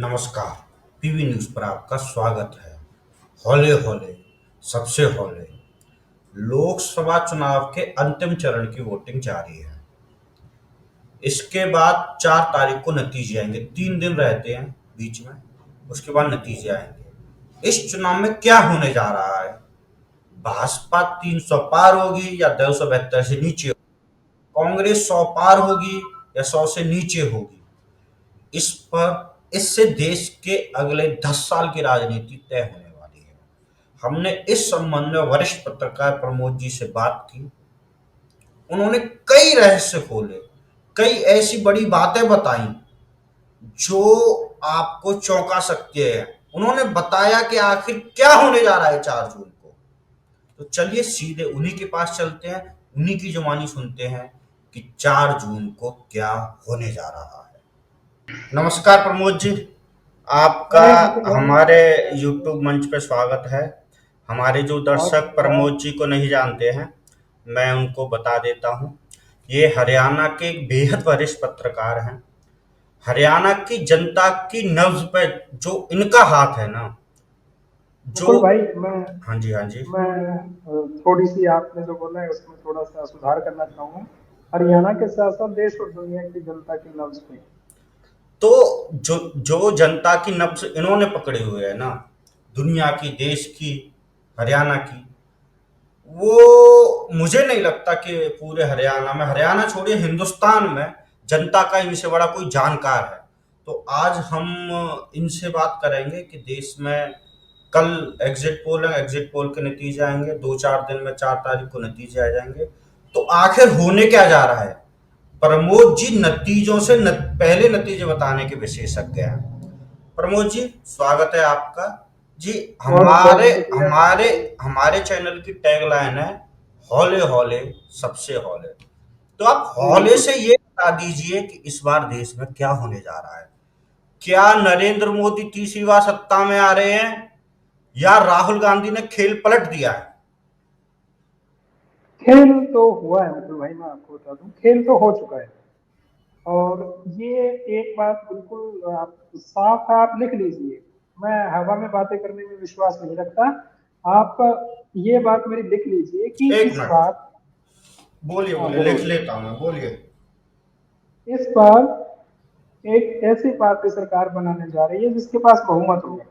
नमस्कार। PV news पर आपका स्वागत है। हौले हौले सबसे हौले लोकसभा चुनाव के अंतिम चरण की वोटिंग जारी है। इसके बाद 4 तारीख को नतीजे आएंगे। 3 दिन रहते हैं बीच में, उसके बाद नतीजे आएंगे। इस चुनाव में क्या होने जा रहा है? भाजपा 300 पार होगी या 272 से नीचे होगी? कांग्रेस 100 पार होगी या 100 से नीचे होगी? इस पर इससे देश के अगले 10 साल की राजनीति तय होने वाली है। हमने इस संबंध में वरिष्ठ पत्रकार प्रमोद जी से बात की। उन्होंने कई रहस्य खोले, कई ऐसी बड़ी बातें बताई जो आपको चौंका सकती है। उन्होंने बताया कि आखिर क्या होने जा रहा है 4 जून को। तो चलिए सीधे उन्हीं के पास चलते हैं, उन्हीं की जुबानी सुनते हैं कि 4 जून को क्या होने जा रहा है। नमस्कार प्रमोद जी, आपका अरे मुकुल भाई। हमारे YouTube मंच पे स्वागत है। हमारे जो बहुत दर्शक धन्यवाद। प्रमोद जी को नहीं जानते हैं, मैं उनको बता देता हूँ। ये हरियाणा के एक बेहद वरिष्ठ पत्रकार हैं। हरियाणा की जनता की नब्ज पे जो इनका हाथ है ना, जो मुकुल भाई, मैं हाँ जी, हाँ जी। मैं थोड़ी सी आपने जो बोला है उसमें थोड़ा सा सुधार करना चाहूंगा। हरियाणा के साथ साथ देश और दुनिया की जनता की नब्ज पे। तो जो जो जनता की नब्ज इन्होंने पकड़े हुए है ना, दुनिया की, देश की, हरियाणा की, वो मुझे नहीं लगता कि पूरे हरियाणा में, हरियाणा छोड़िए हिंदुस्तान में, जनता का इनसे बड़ा कोई जानकार है। तो आज हम इनसे बात करेंगे कि देश में कल एग्जिट पोल है, एग्जिट पोल के नतीजे आएंगे 2-4 दिन में। 4 तारीख को नतीजे आ जाएंगे। तो आखिर होने क्या जा रहा है? प्रमोद जी नतीजों से पहले नतीजे बताने के विशेषज्ञ हैं। प्रमोद जी, स्वागत है आपका। जी, बहुत बहुत हमारे शुक्रिया मुकुल हमारे भाई। हमारे चैनल की टैगलाइन है हौले हौले सबसे हौले। तो आप जी हौले बिल्कुल। से ये बता दीजिए कि इस बार देश में क्या होने जा रहा है। क्या नरेंद्र मोदी तीसरी बार सत्ता में आ रहे हैं या राहुल गांधी ने खेल पलट दिया है? खेल तो हुआ है मुकुल भाई, मैं आपको बता दूं, खेल तो हो चुका है। और ये एक बात बिल्कुल आप साफ आप लिख लीजिए। मैं हवा में बातें करने में विश्वास नहीं रखता। आप ये बात मेरी लिख लीजिए कि एक इस मिनट, बार। बोलिए हाँ बोलिए, लिख बोलिए। लेता हूं मैं, बोलिए। इस बार एक ऐसी पार्टी सरकार बनाने जा रही है जिसके पास बहुमत होगा।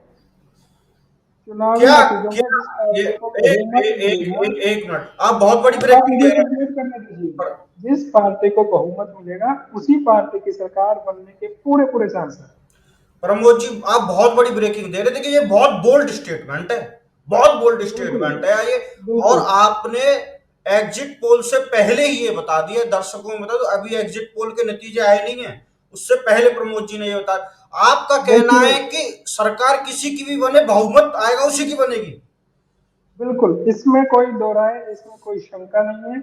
चुनावी क्या नतीजों में क्या जिस ये पार्टी को एक बहुमत एक एक मिलेगा। एक, एक मिनट, आप बहुत बड़ी आप ब्रेकिंग मुझे दे रहे कंप्लीट करने दीजिए। हैं। जिस पार्टी को बहुमत मिलेगा उसी पार्टी की सरकार बनने के पूरे पूरे चांस हैं। प्रमोद जी, आप बहुत बड़ी ब्रेकिंग दे रहे थे कि ये बहुत बोल्ड स्टेटमेंट है, बहुत बोल्ड बिल्कुल स्टेटमेंट है ये। और बिल्कुल। आपने एग्जिट पोल से पहले ही ये बता दिया, दर्शकों में बता दो, अभी एग्जिट पोल के नतीजे आए नहीं है, उससे पहले प्रमोद जी ने ये बताया। आपका कहना देखिए, है कि सरकार किसी की भी बने, बहुमत आएगा उसी की बनेगी। बिल्कुल इसमें कोई दो राय, इसमें कोई शंका नहीं है।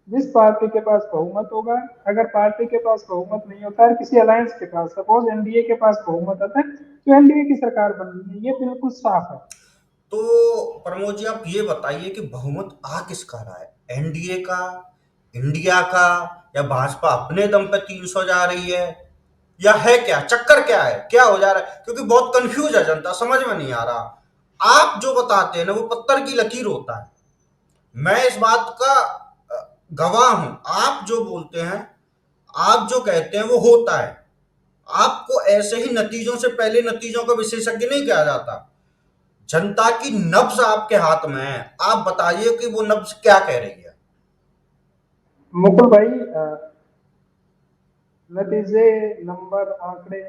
जिस पार्टी के पास बहुमत होगा, अगर पार्टी के पास बहुमत नहीं होता है, किसी अलायंस के पास, सपोज एनडीए के पास बहुमत आता है, तो एनडीए की सरकार बननी है, ये बिल्कुल साफ है। तो प्रमोद जी, आप ये बताइए कि बहुमत आ किसका रहा है? एनडीए का, इंडिया का, या भाजपा अपने दम पे 300 जा रही है, या है क्या चक्कर, क्या है, क्या हो जा रहा है? क्योंकि बहुत कंफ्यूज है जनता, समझ में नहीं आ रहा। आप जो बताते हैं ना, वो पत्थर की लकीर होता है। मैं इस बात का गवाह हूं। आप जो बोलते हैं, आप जो कहते हैं वो होता है। आपको ऐसे ही नतीजों से पहले नतीजों का विशेषज्ञ नहीं कहा जाता। जनता की नब्ज आपके हाथ में है। आप बताइए कि वो नब्ज क्या कह रही है। मुकुल भाई, नतीजे, नंबर, आंकड़े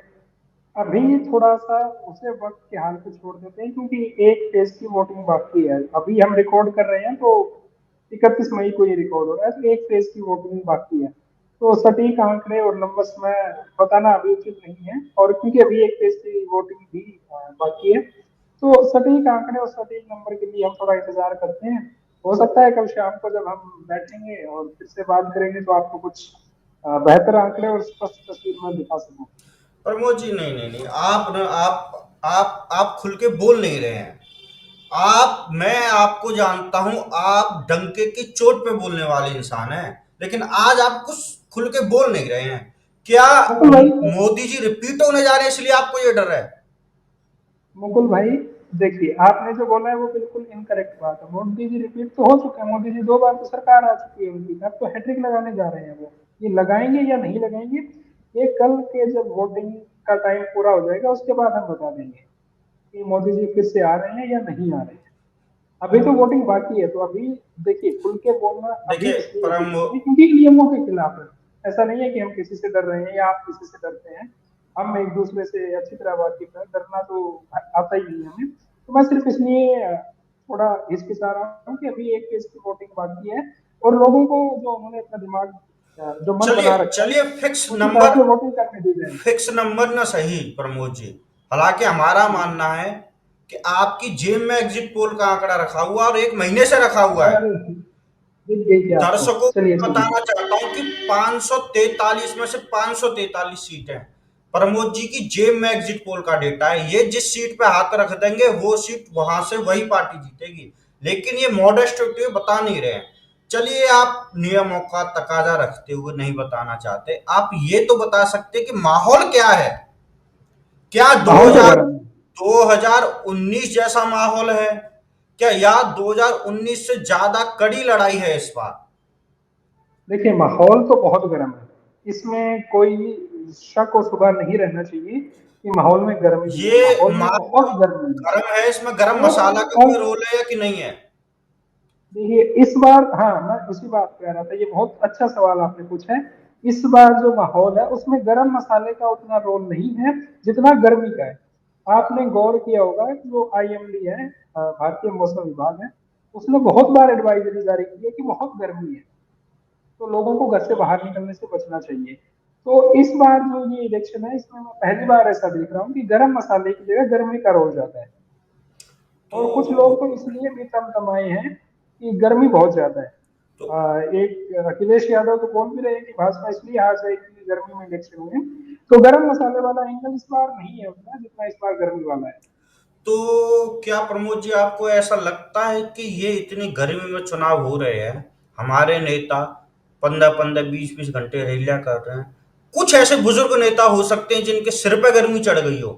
अभी थोड़ा सा उसे वक्त के हाल पे छोड़ देते हैं, क्योंकि एक फेज की वोटिंग बाकी है। अभी हम रिकॉर्ड कर रहे हैं तो 31 मई को ये रिकॉर्ड हो रहा है, तो एक फेज की वोटिंग बाकी है। तो सटीक आंकड़े और नंबर्स में बताना अभी उचित नहीं है, और क्योंकि अभी एक फेज की वोटिंग भी बाकी है, तो सटीक आंकड़े और सटीक नंबर के लिए हम थोड़ा इंतजार करते हैं। हो सकता है कल शाम को जब हम बैठेंगे और फिर से बात करेंगे तो आपको कुछ बेहतर आंकड़े और स्पष्ट तस्वीर में दिखा सकूं। प्रमोद जी, नहीं नहीं नहीं, आप ना, आप खुल के बोल नहीं रहे हैं। आप, मैं आपको जानता हूं, आप डंके की चोट पे बोलने वाले इंसान हैं, लेकिन आज आप कुछ खुल के बोल नहीं रहे हैं। क्या मुकुल भाई, मोदी जी रिपीट होने जा रहे हैं इसलिए आपको ये डर है? मुकुल भाई, देखिए आपने जो बोला है वो बिल्कुल इनकरेक्ट बात है। मोदी जी रिपीट तो हो चुके हैं, मोदी जी 2 बार तो सरकार आ चुकी है उनकी, अब तो हैट्रिक लगाने जा रहे हैं वो। ये लगाएंगे या नहीं लगाएंगे, ये कल के जब वोटिंग का टाइम पूरा हो जाएगा उसके बाद हम बता देंगे कि मोदी जी फिर से आ रहे हैं या नहीं आ रहे हैं। अभी तो वोटिंग बाकी है, तो अभी देखिए खुल के बोलना अभी देखिए इसलिए परम ठीक नहीं है क्योंकि नियमों के खिलाफ है। ऐसा नहीं है कि हम किसी से डर रहे हैं या आप किसी से डरते हैं, हम एक दूसरे से अच्छी तरह बातचीत है, डरना तो आता ही नहीं है हमें। तो मैं सिर्फ इसलिए थोड़ा हिचकिचा रहा हूँ कि अभी एक केस की वोटिंग बाकी है, और लोगों को जो उन्होंने अपना दिमाग जो मन चलिए बना रखा है चलिए फिक्स उस हिसाब नंबर, से वोटिंग करने दी जाए। फिक्स नंबर ना सही प्रमोद जी। हालांकि हमारा जी। मानना है कि आपकी जेब में एग्जिट पोल का आंकड़ा रखा हुआ और 1 महीने से रखा हुआ है। अरे दिख गई क्या आपको? दर्शकों चलिए को चलिए। बताना चाहता हूं कि 543 में से 543 सीटें प्रमोद जी की जेब में एग्जिट पोल का डेटा है। ये जिस सीट पे हाथ रख देंगे वो सीट वहां से वही पार्टी जीतेगी, लेकिन ये मॉडेस्ट होते हुए बता नहीं रहे हैं। चलिए आप नियमों का तकाजा रखते हुए नहीं बताना चाहते, आप ये तो बता सकते कि माहौल क्या है। क्या माहौल तो 2000 गर्म है। 2019 जैसा माहौल है क्या, या 2019 से ज्यादा कड़ी लड़ाई है इस बार? देखिए माहौल तो बहुत गर्म है, इसमें कोई शक और शुबा नहीं रहना चाहिए कि माहौल में गर्मी है, ये माहौल में माहौल बहुत गर्मी है। गर्म है, इसमें गरम और मसाला का और कोई रोल है या कि नहीं है? देखिए इस बार, हाँ मैं उसी बात पे आ रहा था, ये बहुत अच्छा सवाल आपने पूछा है। इस बार जो माहौल है उसमें गरम मसाले का उतना रोल नहीं है जितना गर्मी का है। आपने गौर किया होगा कि जो आईएमडी है, भारतीय मौसम विभाग है, उसने बहुत बार एडवाइजरी जारी की है कि बहुत गर्मी है, तो लोगों को घर से बाहर निकलने से बचना चाहिए। तो इस बार जो ये इलेक्शन है इसमें मैं पहली बार ऐसा देख रहा हूँ कि गरम मसाले की जगह गर्मी का रोल ज्यादा है। तो और कुछ लोग तो इसलिए भी तमतमाए हैं कि गर्मी बहुत ज्यादा है। तो एक अखिलेश यादव तो बोल भी रहे हैं कि भाजपा इसलिए हार जाएगी गर्मी में इलेक्शन में। तो गर्म मसाले वाला एंगल इस बार नहीं है उतना जितना इस बार गर्मी वाला है। तो क्या प्रमोद जी आपको ऐसा लगता है कि ये इतनी गर्मी में चुनाव हो रहे हैं, हमारे नेता 15-15 20-20 घंटे रैलियां कर रहे हैं, कुछ ऐसे बुजुर्ग नेता हो सकते हैं जिनके सिर पे गर्मी चढ़ गई हो,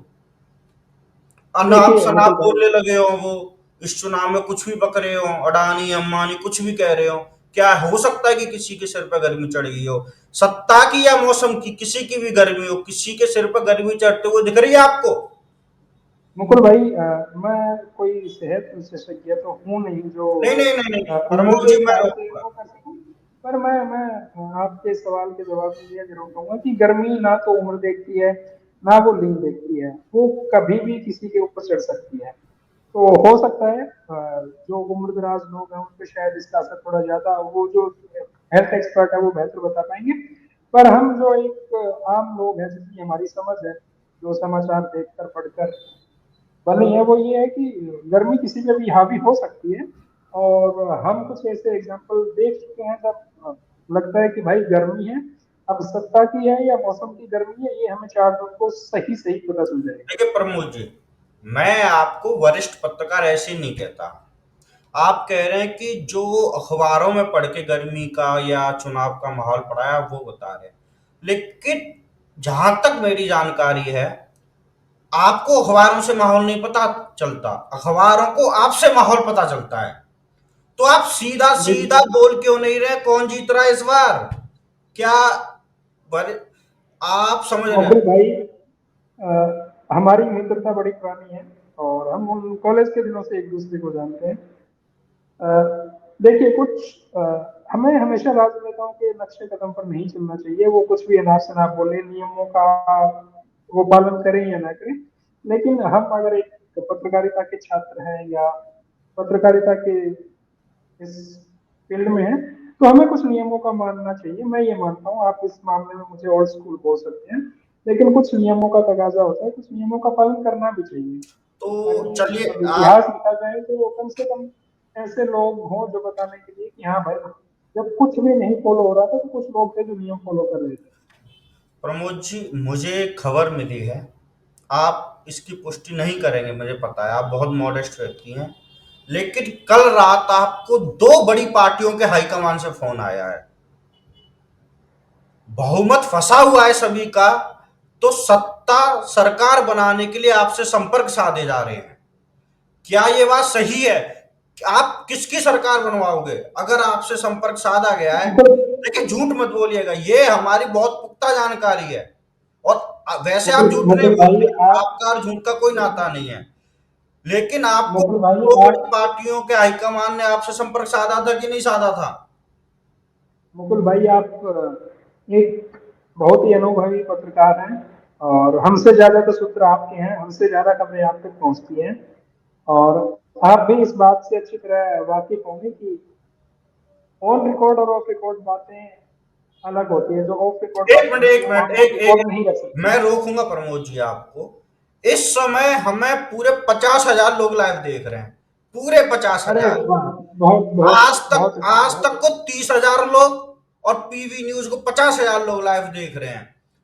अनाप देखिए शनाप मुकुल भाई, बोलने लगे हो, वो इस चुनाव में कुछ भी बक रहे हो, अडानी अंबानी कुछ भी कह रहे हो? क्या हो सकता है कि किसी के सिर पर गर्मी चढ़ गई हो? सत्ता की या मौसम की, किसी की भी गर्मी हो, किसी के सिर पर गर्मी चढ़ते हुए दिख रही है आपको? मुकुल भाई, मैं कोई सेहत विशेषज्ञ तो हूँ नहीं जो नहीं नहीं नहीं नहीं नहीं प्रमोद जी, इमीडिएट मैं ऐसे वो कर सकूं। पर मैं आपके सवाल के जवाब में ये जरूर कहूंगा कि गर्मी ना तो उम्र देखती है, ना वो लिंग देखती है, वो कभी भी किसी के ऊपर चढ़ सकती है। तो हो सकता है जो उम्रदराज लोग हैं उन पे शायद इसका असर थोड़ा ज्यादा, वो जो हेल्थ एक्सपर्ट है वो बेहतर बता पाएंगे। पर हम जो एक आम लोग हैं जितनी हमारी समझ है, जो समाचार देखकर पढ़कर बनी है, वो ये है कि गर्मी किसी पे भी हावी हो सकती है। और हम कुछ ऐसे एग्जाम्पल देख चुके हैं जब लगता है कि भाई गर्मी है, अब सत्ता की है या मौसम की गर्मी है, ये हमें 4 दिन को सही सही पता चल जाएगा। देखिए प्रमोद जी, मैं आपको वरिष्ठ पत्रकार ऐसे नहीं कहता। आप कह रहे हैं कि जो अखबारों में पढ़ के गर्मी का या चुनाव का माहौल पड़ा है वो बता रहे हैं, लेकिन जहां तक मेरी जानकारी है, आपको अखबारों से माहौल नहीं पता चलता, अखबारों को आपसे माहौल पता चलता है। तो आप सीधा सीधा देखिए बोल क्यों नहीं रहे कौन जीत रहा है इस बार? क्या वर... आप समझ रहे मुकुल हैं? भाई, हमारी मित्रता बड़ी पुरानी है और हम उन कॉलेज के दिनों से एक दूसरे को जानते हैं। अ, देखिए कुछ हमें हमेशा राजनेताओं के नक्शे कदम पर नहीं चलना चाहिए, वो कुछ भी अनाप शनाप बोले, नियमों का वो पालन करें या ना करें। लेकिन हम अगर एक पत्रकारिता के छात्र हैं या पत्रकारिता के इस फील्ड में है, तो हमें कुछ नियमों का मानना चाहिए। मैं ये मानता हूँ, आप इस मामले में मुझे ओल्ड स्कूल बोल सकते हैं, लेकिन कुछ नियमों का तगाजा होता है, कुछ नियमों का पालन करना भी चाहिए, तो ताकि चलिए जब आप, इतिहास लिखा जाए तो कम से कम ऐसे लोग हों जो बताने के लिए कि हाँ भाई, जब कुछ भी नहीं फॉलो हो रहा था तो कुछ लोग थे जो नियम फॉलो कर रहे थे। प्रमोद जी मुझे खबर मिली है, आप इसकी पुष्टि नहीं करेंगे मुझे पता है, आप बहुत मॉडेस्ट व्यक्ति हैं, लेकिन कल रात आपको दो बड़ी पार्टियों के हाईकमान से फोन आया है, बहुमत फंसा हुआ है सभी का, तो सत्ता सरकार बनाने के लिए आपसे संपर्क साधे जा रहे हैं। क्या ये बात सही है? आप किसकी सरकार बनवाओगे अगर आपसे संपर्क साधा गया है? देखिए, झूठ मत बोलिएगा, ये हमारी बहुत पुख्ता जानकारी है। और वैसे आप झूठ नहीं मुकुल भाई बोलते, आप आपका और झूठ का कोई नाता नहीं है। लेकिन आपको मुकुल भाई दो बड़ी आप पार्टियों के हाईकमान ने आपसे संपर्क साधा था कि नहीं साधा था? मुकुल भाई आप एक बहुत ही अनुभवी पत्रकार हैं और हमसे ज्यादा तो सूत्र आपके हैं, हमसे ज्यादा खबरें आप तक पहुंचती हैं। और आप भी इस बात से अच्छी तरह वाकिफ होंगे कि ऑन रिकॉर्ड और ऑफ रिकॉर्ड बातें अलग होती है। जो ऑफ रिकॉर्ड एक बातें मिनट, होती एक है वो मिनट, हम ऑन एक रिकॉर्ड एक नहीं रख सकते। मैं रोकूंगा प्रमोद जी आपको। इस समय हमें पूरे 50,000 लोग लाइव देख रहे हैं, पूरे पचास अरे हजार वाह, बहुत बहुत आज तक बहुत अच्छा, आज बहुत तक को अच्छा, 30,000 लोग और पीवी न्यूज को 50,000 लोग लाइव देख रहे हैं।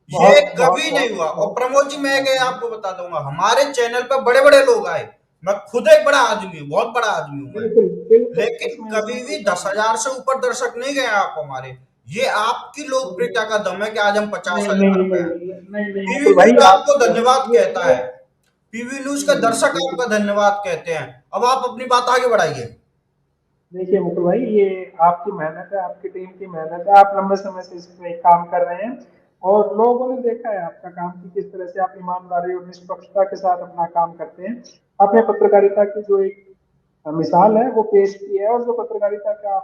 ये बहुत बहुत कभी नहीं बहुत हुआ। और बहुत प्रमोद जी, अच्छी मैं बात गए है। आपको बता दूंगा, हमारे चैनल पर बड़े बड़े लोग आए। मैं खुद एक बड़ा आदमी हूँ, बहुत बड़ा आदमी हूँ मैं। बिल्कुल बिल्कुल, लेकिन इसमें कभी इसमें कोई भी शक दस नहीं। हजार से ऊपर दर्शक नहीं गए आप हमारे। ये आपकी लोकप्रियता का दम है कि आज हम पचास नहीं हजार नहीं पे नहीं हैं। नहीं नहीं नहीं पीवी मुकुल भाई न्यूज आप आपको धन्यवाद कहता ये है, पीवी न्यूज का नहीं दर्शक देखिए, आपका धन्यवाद कहते हैं। अब आप अपनी बात आगे बढ़ाइए। देखिए मुकुल भाई ये आपकी मेहनत है, आपकी टीम की मेहनत है, आप लंबे समय से इस पे काम कर रहे हैं और लोगों ने देखा है आपका काम कि किस तरह से आप ईमानदारी और निष्पक्षता के साथ अपना काम करते हैं। आपने पत्रकारिता की जो एक मिसाल है वो पेश की है, और जो पत्रकारिता का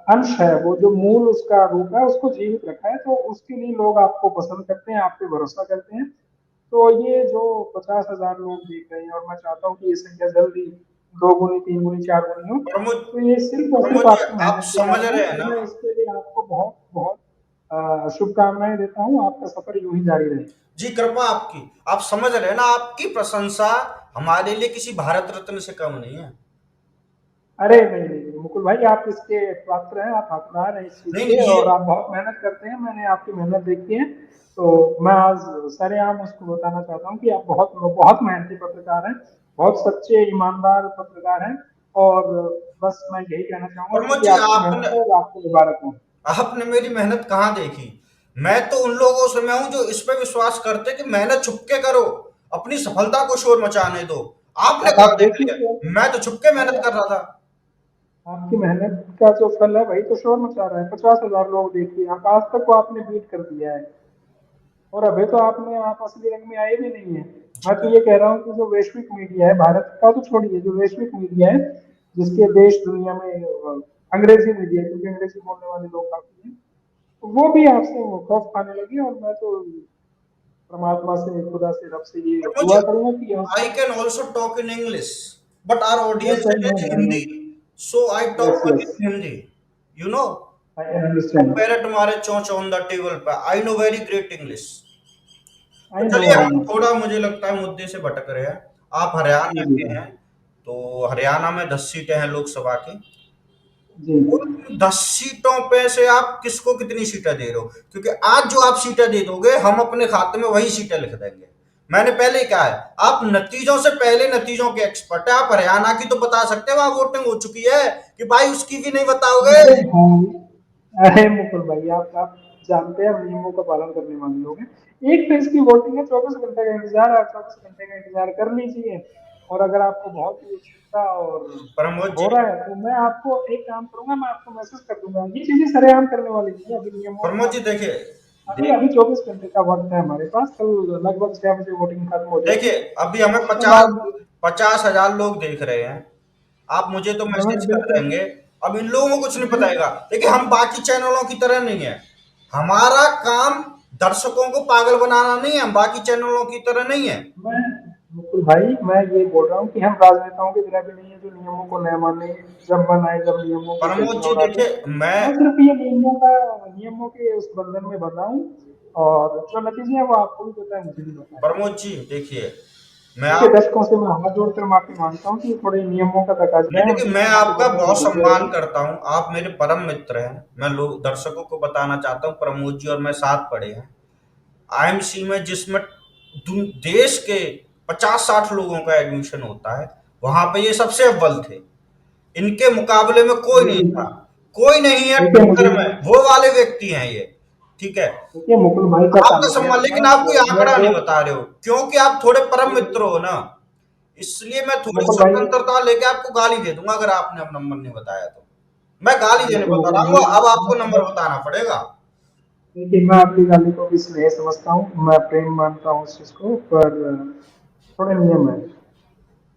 अंश है, वो जो मूल उसका रूप है उसको जीवित रखा है, तो उसके लिए लोग आपको पसंद करते हैं, आप पे भरोसा करते हैं। तो ये जो 50,000 लोग देख रहे हैं और मैं चाहता हूँ कि ये संख्या जल्दी दो गुनी, तीन गुनी, चार गुनी हो, प्रमोद तो ये सिर्फ और सिर्फ प्रमोद जी, आपकी आप मेहनत के समझ कारण है। रहे हैं और ना? मैं इसके लिए आपको बहुत बहुत शुभकामनाएं देता हूँ। आपका सफर यूं ही जारी रहे। जी, कृपा आपकी। आप समझ रहे हैं ना, आपकी प्रशंसा हमारे लिए किसी भारत रत्न से कम नहीं है। अरे नहीं नहीं नहीं, मुकुल भाई आप इसके पात्र हैं, आप हकदार हैं इस चीज नहीं के, नहीं, ये और आप बहुत मेहनत करते हैं, मैंने आपकी मेहनत देखी है। तो मैं आज सरेआम उसको बताना चाहता हूँ कि आप बहुत बहुत मेहनती पत्रकार हैं, बहुत सच्चे ईमानदार पत्रकार हैं। और बस मैं यही कहना चाहूंगा प्रमोद कि जी, आपकी आपने मेहनत है और आपको मुबारक हो। आपने मेरी मेहनत कहाँ देखी? मैं तो उन लोगों से मैं हूं जो इस पे विश्वास करते कि मेहनत छुपके करो, अपनी सफलता को शोर मचाने दो। आपने अब कहा आप देख देखिए लिया? कि मैं तो छुपके अरे मेहनत कर रहा था। आपकी मेहनत का जो फल है वही तो शोर मचा रहा है। 50,000 लोग देखिए, आप आज तक को आपने बीट कर दिया है, और अभी तो आपने आप असली रंग में आए भी नहीं है। जी, मैं तो ये कह रहा हूँ कि जो वैश्विक मीडिया है, भारत का तो छोड़िए, जो वैश्विक मीडिया है जिसके देश दुनिया में अंग्रेजी मीडिया, क्योंकि अंग्रेजी बोलने वाले लोग काफी हैं, तो वो भी आपसे वो खौफ खाने लगे। और मैं तो परमात्मा से, खुदा से, रब से ये प्रमोद जी, दुआ करूंगा कि I can also talk in English, but our yes audience I know, is I know, Hindi, so I talk yes only yes, in Hindi. You know, I can understand, parrot मारे चोंच ऑन द टेबल पे, I know very great English. तो I know, चलिए, आई हम no. थोड़ा मुझे लगता है मुद्दे से भटक रहे हैं। आप हरियाणा जी जी के हैं, तो हरियाणा में 10 सीटें हैं लोकसभा की। जी। उन 10 सीटों पे से आप किसको कितनी सीटें दे रहे हो? क्योंकि आज जो आप सीटें दे दोगे, हम अपने खाते में वही सीटें लिख देंगे। मैंने पहले ही कहा है, आप नतीजों से पहले नतीजों के एक्सपर्ट है। आप हरियाणा की तो बता सकते हैं, वहां वोटिंग हो चुकी है, कि भाई उसकी भी नहीं बताओगे? अरे हाँ, अरे मुकुल भाई आप जानते हैं हम नियमों का पालन करने वाले लोग हैं। एक फेज की वोटिंग है, 24 घंटे का इंतजार है, आप 24 घंटे का इंतजार कर लीजिए। और अगर आपको बहुत ही उत्सुकता और प्रमोद हो जी, रहा है तो मैं आपको एक काम करूंगा, मैं आपको मैसेज कर दूंगा। ये चीजें सरेआम करने वाली नहीं है, अभी नियमों प्रमोद का जी देखिए, अभी देख अभी 24 घंटे का वक्त है हमारे पास। कल लगभग 6 बजे वोटिंग खत्म हो जाएगी। देखिए, अभी हमें उसके पचास बाद 50,000 लोग देख रहे हैं। आप मुझे तो मैसेज कर बिल्कुल देंगे, अब इन लोगों को कुछ नहीं बिल्कुल। पताएगा। देखिए, हम बाकी चैनलों की तरह नहीं है। हमारा काम दर्शकों को पागल बनाना नहीं है, हम बाकी चैनलों की तरह नहीं है। मैं मुकुल भाई मैं ये बोल रहा हूँ कि हम राजनेताओं की तरह भी नहीं है जो नियमों को न माने, जब मन आए जब नियमों की प्रमोद सीटियां जी उड़ा दे। देखिए, मैं मैं सिर्फ ये नियमों के उस बंधन में बंधा हूँ, और जो नतीजे हैं वो आपको भी पता है, मुझे भी पता है। प्रमोद जी देखिए, मैं देखिए, आप दर्शकों से मैं हाथ जोड़कर माफी मांगता हूँ कि थोड़े नियमों का तकाजा नहीं है, हम देखिए, मैं नियमों के आपका बंधन में बहुत फंसे हुए सम्मान हैं। करता हूं, आप मेरे परम मित्र हैं। मैं लोग दर्शकों को बताना चाहता हूं, प्रमोद जी और मैं साथ पढ़े हैं आईएमसी में, जिसमें देश के 50-60 लोगों का एडमिशन होता है। वहां पे ये सबसे अव्वल थे, इनके मुकाबले में कोई नहीं देखिए था। कोई नहीं है देखिए मुझे टक्कर में, वो वाले व्यक्ति हैं ये। ठीक है, देखिए मुकुल भाई का आपका सामंजस्य सम्मान, लेकिन है, आप कोई मैं आंकड़ा नहीं जो बता रहे हो, क्योंकि आप थोड़े परम मित्र हो ना, इसलिए मैं थोड़ी मुकुल भाई, स्वतंत्रता लेके आपको गाली दे दूंगा अगर आपने अपना नंबर नहीं बताया तो। मैं गाली देने देखिए बता मुकुल रहा भाई, हूँ, अब आपको नंबर बताना पड़ेगा। देखिए मैं आपकी गाली को भी स्नेह समझता हूँ, मैं प्रेम मानता हूँ उस चीज को, पर थोड़े नियम है,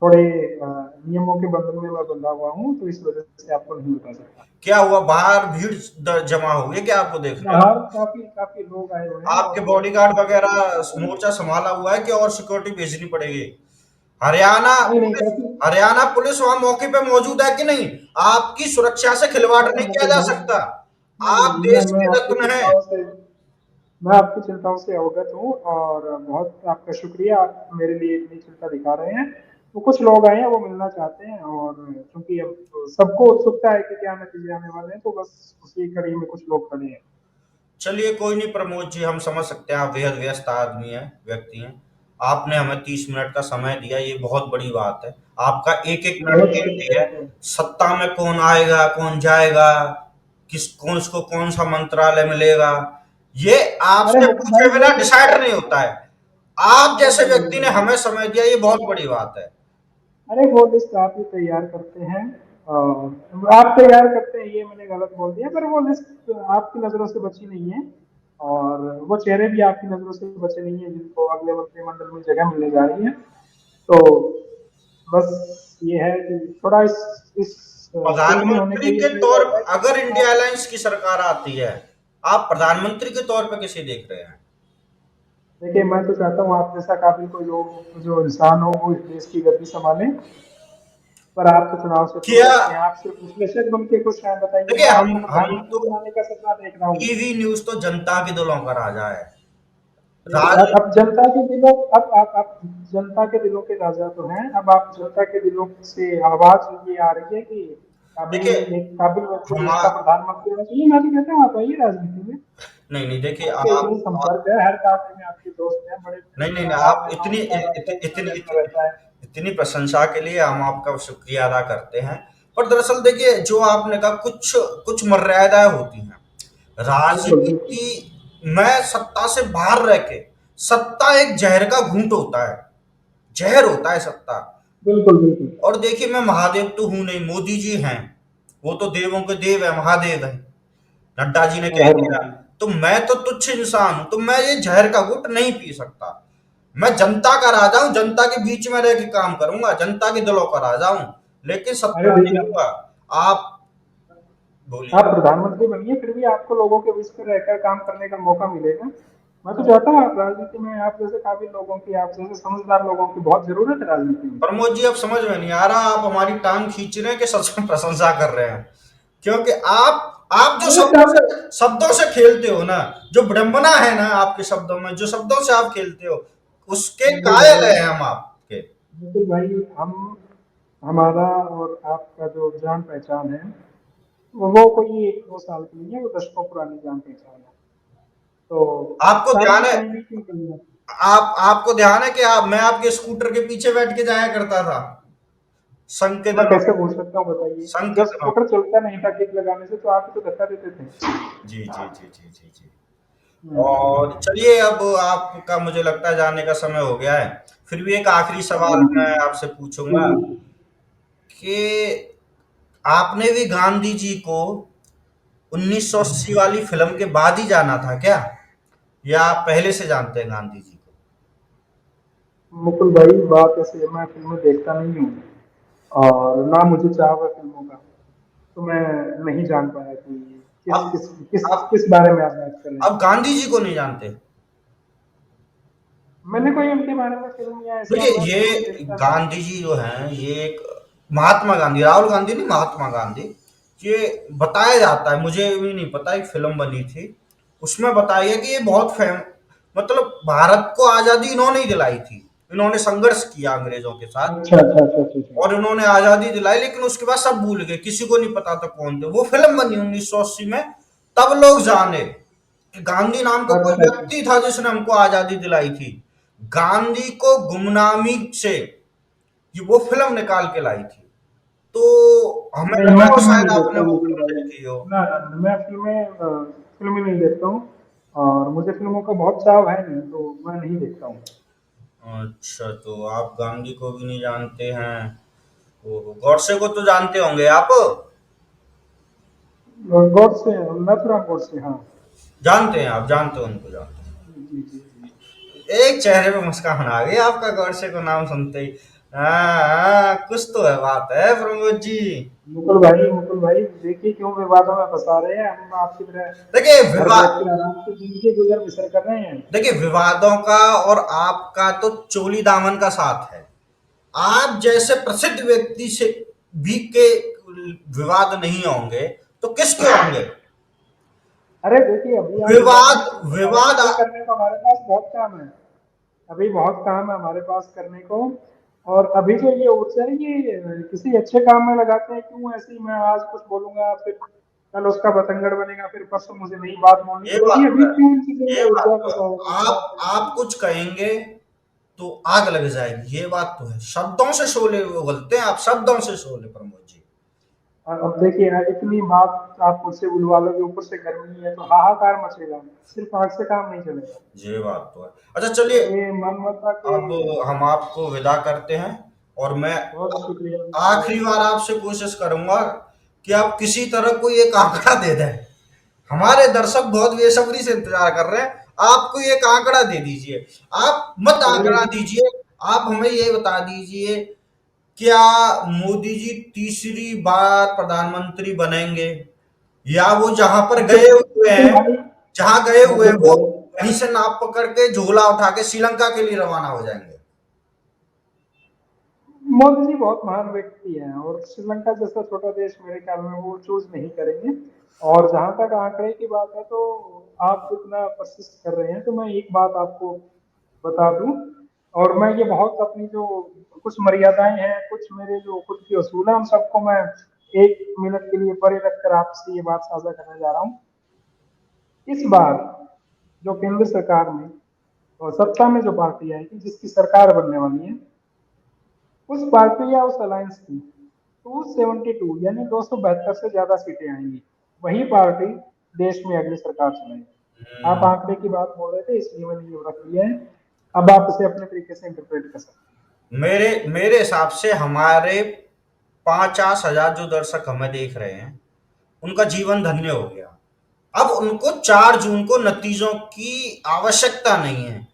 थोड़े नियमों के बंधन में मैं बंधा हुआ हूँ, तो इस वजह से आपको नहीं बता सकता। क्या हुआ, बाहर भीड़ जमा हो गई क्या आपको देखने? बाहर काफी काफी लोग आए हुए हैं आपके और वो बॉडीगार्ड वगैरह नहीं मोर्चा संभाला हुआ है कि और सिक्योरिटी भेजनी पड़ेगी? हरियाणा नहीं पुलिस, काफी। हरियाणा पुलिस वहां मौके पे मौजूद है कि नहीं? आपकी सुरक्षा से खिलवाड़ हाँ नहीं किया मुकुल जा भाई, सकता। नहीं आप नहीं, देश के रत्न हैं। मैं आपकी चिंताओं से अवगत हूँ और बहुत आपका शुक्रिया, आप मेरे लिए इतनी चिंता दिखा रहे हैं। तो कुछ लोग आए हैं, वो मिलना चाहते हैं, और क्योंकि अब सबको उत्सुकता है कि क्या नतीजे आने वाले हैं, तो बस उसी कड़ी में कुछ लोग खड़े हैं। चलिए कोई नहीं प्रमोद जी, हम समझ सकते हैं आप बेहद व्यस्त आदमी हैं, व्यक्ति हैं। आपने हमें 30 मिनट का समय दिया, ये बहुत बड़ी बात है। आपका एक एक मिनट बहुत कीमती शुक्रिया है। मुकुल। सत्ता में कौन आएगा कौन जाएगा, किस कौन उसको कौन सा मंत्रालय मिलेगा, ये अरे आपसे मुकुल पूछे भाई, वो बिना तो डिसाइड नहीं होता है। आप जैसे बिल्कुल व्यक्ति ने बिल्कुल। हमें समय दिया, ये बहुत बड़ी बात है। अरे वो लिस्ट आप ही तैयार करते हैं, आप तैयार करते हैं ये मैंने गलत बोल दिया, पर वो लिस्ट आपकी नजरों से बची नहीं है, और वो चेहरे भी आपकी नजरों से बचे नहीं है जिनको अगले मंत्रिमंडल में जगह मिलने जा रही है। तो बस ये है कि थोड़ा इस फील्ड में होने का प्रधानमंत्री ये के सही तौर रहता है कि अगर इंडिया आप, अलायंस की सरकार आती है, आप प्रधानमंत्री के तौर पे किसे देख रहे हैं? देखिए मैं तो चाहता हूँ आप जैसा काबिल कोई लोग जो इंसान हो वो इस देश की गति संभाले, पर आप तो चुनाव से दूर क्या, रहते हैं, आप सिर्फ विश्लेषक बन के कुछ शायद बताइए, देखिए मैं हम आपको हम प्रधानमंत्री तो, बनाने का सपना देख रहा हूँ। टीवी न्यूज तो जनता के दिलों का राजा है। देखिए राज अब जनता के दिलों, अब आप जनता के दिलों के राजा तो हैं, अब आप जनता के दिलों से आवाज ये आ रही है कि काबिल, देखिए एक काबिल व्यक्ति हम, देश का प्रधानमंत्री होना चाहिए। मैं तो कहता हूँ आप आइए राजनीति में, नहीं नहीं देखिए आपके आप, इतने संपर्क है, हर काम में आपके दोस्त हैं, बड़े नहीं नहीं नहीं, आप आप नेताओं इतनी के साथ आपका इतनी इंटरनेट में रहता है। इतनी प्रशंसा के लिए हम आपका शुक्रिया अदा करते हैं। पर दरअसल देखिए, जो आपने कहा, कुछ कुछ मर्यादाएं होती हैं बिल्कुल बिल्कुल राजनीति में। सत्ता से बाहर रह के, सत्ता एक जहर का घूंट होता है, जहर होता है सत्ता। बिल्कुल बिल्कुल। और देखिए मैं महादेव तो हूं नहीं, मोदी जी हैं, वो तो देवों के देव है, महादेव है, नड्डा जी ने हर कह हर दिया। महादेव। तो मैं तो तुच्छ इंसान हूं, तो मैं ये जहर का घुट नहीं पी सकता। मैं जनता का राजा हूं, जनता के बीच में रह के काम करूंगा, जनता के दिलों का राजा हूं, लेकिन अरे सत्ता नहीं देखिए, लूंगा। आप बोलिए। आप प्रधानमंत्री बनिए, फिर भी आपको लोगों के बीच में रहकर काम करने का मौका मिलेगा। मैं तो चाहता हूँ आप राजनीति में, आप जैसे काबिल लोगों की, आप जैसे समझदार लोगों की बहुत जरूरत है राजनीति में। प्रमोद जी अब समझ में नहीं आ रहा, आप हमारी टांग खींच रहे हैं कि सच में प्रशंसा कर रहे हैं? क्योंकि आप जो अरे चाहते, शब्दों से खेलते हो ना, जो विडंबना है ना आपके शब्दों में, जो शब्दों से आप खेलते हो, उसके बिल्कुल कायल भाई, है हम आपके। बिल्कुल भाई, हम, हमारा और आपका जो जान पहचान है, वो कोई एक दो साल की नहीं है, वो दशकों पुरानी जान पहचान है। तो आपको ध्यान सामने है, टाइम ही क्यों करना। आपको ध्यान है कि मैं आपके स्कूटर के पीछे बैठ के जाया करता था संघ के मैं दिनों कैसे भूल सकता हूँ बताइए, संघ के जब दिनों स्कूटर चलता नहीं था किक लगाने से, तो आप तो धक्का देते थे। जी जी जी जी जी जी। हम्म। और चलिए, अब आपका मुझे लगता है जाने का समय हो गया है। फिर भी एक आखिरी सवाल मैं आपसे जी पूछूंगा जी। कि आपने भी गांधी जी को 1980 वाली फिल्म के बाद ही जाना था क्या, या आप पहले से जानते हैं गांधी जी को? मुकुल भाई, बात ऐसे है, मैं फिल्में देखता नहीं हूँ और ना मुझे चाव है फिल्मों का, तो मैं नहीं जान पाया कि किस अब किस किस अब किस बारे में आप बात कर रहे हैं। अब गांधी जी को नहीं जानते? मैंने कोई उनके बारे में फिल्म या ऐसा, देखिए मैं फिल्में ये देखता नहीं। गांधी जी जो हैं, ये एक महात्मा गांधी, राहुल गांधी नहीं, महात्मा गांधी, ये बताया जाता है, मुझे भी नहीं पता, एक फिल्म बनी थी, उसमें बताया कि ये बहुत मतलब भारत को आजादी इन्होंने ही दिलाई थी। इन्होंने संघर्ष किया अंग्रेजों के साथ अच्छा अच्छा अच्छा अच्छा अच्छा। और इन्होंने आजादी दिलाई, लेकिन उसके बाद सब भूल गए, किसी को नहीं पता था कौन थे। वो फिल्म बनी 1980 में, तब लोग जाने कि गांधी नाम का कोई अच्छा अच्छा। व्यक्ति था जिसने हमको आजादी दिलाई थी। गांधी को गुमनामी से ये वो फिल्म निकाल के लाई थी। तो हमें नहीं, मैं लगा हो फिल्में शायद नहीं देखता आपने हूँ वो मुकुल फिल्म भाई। देखी हो। ना ना ना, मैं फिल्में फिल्में नहीं देखता हूँ, और मुझे फिल्मों का बहुत चाव है नहीं, तो मैं नहीं देखता हूँ। अच्छा, तो आप गांधी को भी नहीं जानते हैं। ओहो, गॉडसे को तो जानते होंगे आप। गॉडसे, नथुराम गॉडसे, हाँ। जानते हैं, आप जानते हो उनको, जानते हैं। जी जी जी जी। एक चेहरे पे मुस्कान आ गई आपका गॉडसे को नाम सुनते ही। हाँ, कुछ तो है, बात है प्रमोद जी। मुकुल भाई देखिए क्यों विवादों में फंसा रहे हैं, हम आपकी देखिए तरह घर बैठ के आराम से जिंदगी गुजर बसर कर रहे हैं। देखिए, विवादों का और आपका तो चोली दामन का साथ है। आप जैसे प्रसिद्ध व्यक्ति से भी के विवाद नहीं होंगे तो किसके होंगे? अरे देखिए, अभी आप विवादों विवाद से कुछ बताएं, विवाद अभी करने को हमारे पास बहुत काम है। अभी बहुत काम है हमारे पास करने को। और अभी जो ये ऊर्जा है ये किसी अच्छे काम में लगाते हैं, क्यों ऐसे ही मैं आज कुछ बोलूंगा फिर कल उसका बतंगड़ बनेगा, फिर परसों मुझे नई बात बोलनी ये पड़ेगी, बात अभी तो है, क्यों इन चीजों में ये बात ऊर्जा तो है। फंसा आप कुछ कहेंगे तो आग लग जाएगी, ये बात तो है। शब्दों से शोले उगलते हैं, आप शब्दों से शोले प्रमोद जी। और अब देखिए यार, इतनी बात आप मुझसे बुलवा लोगे, ऊपर से गर्मी है तो हाहाकार मचेगा, सिर्फ आग से काम नहीं चलेगा। ये बात तो है। अच्छा चलिए, और ये मन मता के। अब हम आपको विदा करते हैं, और मैं बहुत शुक्रिया आखिरी बार आपसे कोशिश करूंगा कि आप किसी तरह कोई एक आंकड़ा दे दें। हमारे दर्शक बहुत बेसब्री से इंतजार कर रहे हैं। आप कोई एक आंकड़ा दे दीजिए। आप मत चलिए। आंकड़ा दीजिए, आप हमें ये बता दीजिए, क्या मोदी जी तीसरी बार प्रधानमंत्री बनेंगे, या वो जहां पर मुकुल गए हुए मुकुल हैं, भाई जहां गए हुए हैं मुकुल वो भाई वहीं से नाप पकड़ के झोला उठा के श्रीलंका के लिए रवाना हो जाएंगे? मोदी जी बहुत महान व्यक्ति हैं, और श्रीलंका जैसा छोटा देश मेरे ख्याल में वो चूज नहीं करेंगे। और जहां तक आंकड़े की बात है, तो आप इतना परसिस्ट कर रहे हैं, तो मैं एक बात आपको बता दूं। और मैं ये बहुत अपनी जो कुछ मर्यादाएं हैं, कुछ मेरे जो खुद के असूल हैं, उन सबको मैं 1 मिनट के लिए परे रखकर आपसे ये बात साझा करने जा रहा हूँ। इस बार जो केंद्र सरकार में और सत्ता में जो पार्टी आएगी, जिसकी सरकार बनने वाली है, उस पार्टी या उस अलायंस की 272 यानी 272 से ज्यादा सीटें आएंगी। वही पार्टी देश में अगली सरकार चलाएगी। आप हम्म, आंकड़े की बात बोल रहे थे, इसलिए मैंने ये रख लिया है। अब आप इसे अपने तरीके से इंटरप्रेट कर सकते मेरे मेरे हिसाब से हमारे 50,000 जो दर्शक हमें देख रहे हैं, उनका जीवन धन्य हो गया। अब उनको 4 जून को नतीजों की आवश्यकता नहीं है।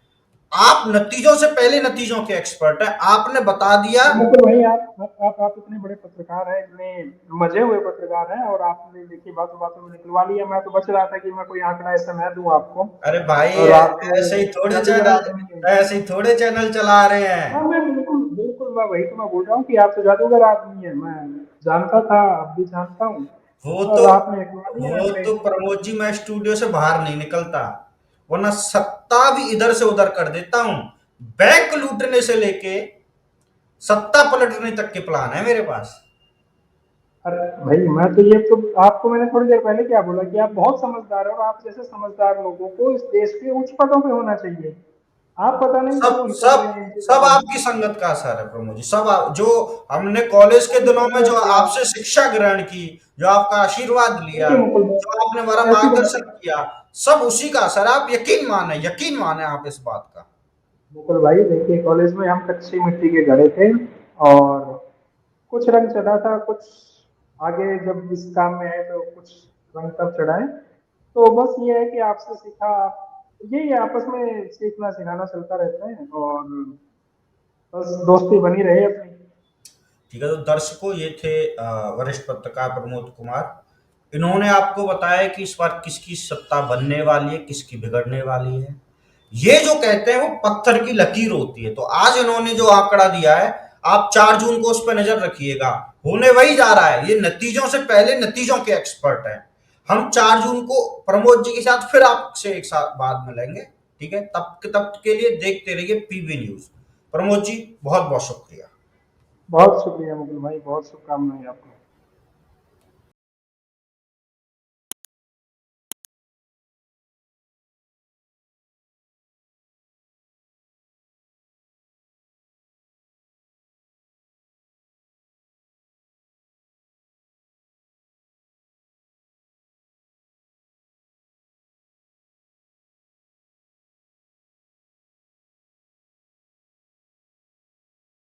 आप नतीजों से पहले नतीजों के एक्सपर्ट हैं, आपने बता दिया। हैं। मुकुल भाई, आप इतने बड़े पत्रकार हैं, इतने मजे हुए पत्रकार हैं, और आपने देखिए बातों बातों में निकलवा लिया। मैं तो बच रहा था कि मैं कोई आंकड़ा ऐसा मैं दूं आपको। अरे भाई, और आप तो ऐसे ही थोड़े जादूगर चैनल आदमी हैं। ऐसे ही थोड़े चैनल चला रहे हाँ, हैं। मैं बिल्कुल बिल्कुल, मैं वही तो मैं बोल रहा हूँ कि आप तो जादूगर आदमी है, मैं जानता था, अब भी जानता हूँ। वो तो और आपने निकलवा दिए वो आंकड़े। तो प्रमोद जी, मैं स्टूडियो से बाहर नहीं निकलता, वरना सत्ता भी इधर से उधर कर देता हूँ। बैंक लूटने से लेके सत्ता पलटने तक के प्लान है मेरे पास। अरे भाई, मैं तो ये तो आपको मैंने थोड़ी देर पहले क्या बोला कि आप बहुत समझदार हैं, और आप जैसे समझदार लोगों को इस देश के उच्च पदों पे होना चाहिए। आप पता नहीं सब क्यों हिसक रहे सब हैं इन चीजों सब को आपकी लेकर। संगत का असर है प्रमोद जी। सब जो हमने कॉलेज के कोई दिनों में जो संगत या आपसे शिक्षा ग्रहण की, जो आपका आशीर्वाद लिया, देखिए मुकुल जो आपने हमारा भाई, ऐसी बात। मार्गदर्शन किया, सब उसी का असर है। आप यकीन माने आप इस बात का। मुकुल भाई देखिए, कॉलेज में हम कच्ची मिट्टी के घड़े थे, और कुछ रंग चढ़ा था, कुछ आगे जब इस काम में है तो कुछ रंग तब चढ़ाए। तो बस ये है कि आपसे सीखा, यही आपस में सीखना सिखाना चलता रहता है, और बस दोस्ती बनी रहे अपनी। ठीक है, तो दर्शकों, ये थे वरिष्ठ पत्रकार प्रमोद कुमार। इन्होंने आपको बताया कि इस बार किसकी सत्ता बनने वाली है, किसकी बिगड़ने वाली है। ये जो कहते हैं वो पत्थर की लकीर होती है। तो आज इन्होंने जो आंकड़ा दिया है, आप 4 जून को उस पर नजर रखिएगा। होने वही जा रहा है, ये नतीजों से पहले नतीजों के एक्सपर्ट हैं। हम 4 जून को प्रमोद जी के साथ फिर आपसे एक साथ बाद में लेंगे। ठीक है, तब के लिए देखते रहिए पीबी न्यूज। प्रमोद जी, बहुत बहुत शुक्रिया। बहुत शुक्रिया मुकुल भाई, बहुत शुभकामनाएं आपको।